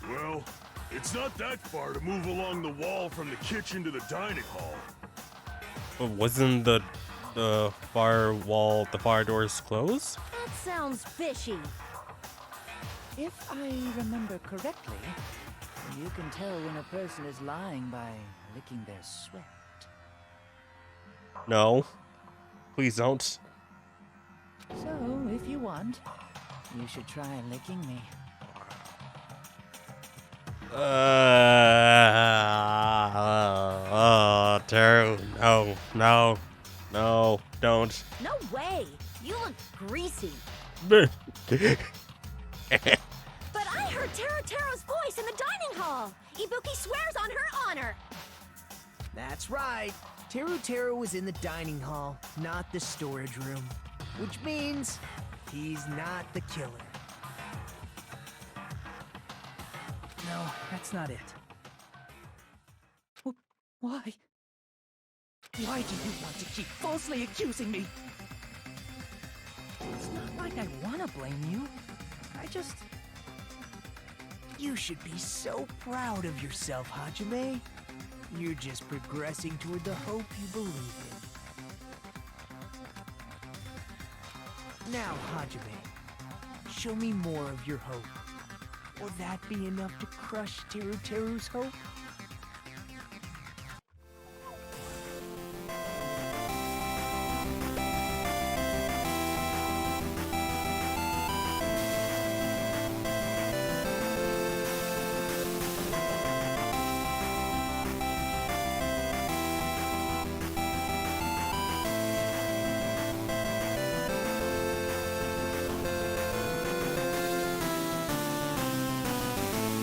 Well, it's not that far to move along the wall from the kitchen to the dining hall. But wasn't the fire doors closed? That sounds fishy. If I remember correctly, you can tell when a person is lying by licking their sweat. No. Please don't. So, if you want, you should try licking me. Teru, no, don't. No way! You look greasy. But But I heard Teru's voice in the dining hall! Ibuki swears on her honor! That's right. Teru was in the dining hall, not the storage room. Which means he's not the killer. No, that's not it. Why? Why do you want to keep falsely accusing me? It's not like I want to blame you. I just... You should be so proud of yourself, Hajime. You're just progressing toward the hope you believe in. Now, Hajime, show me more of your hope. Will that be enough to crush Teru Teru's hope?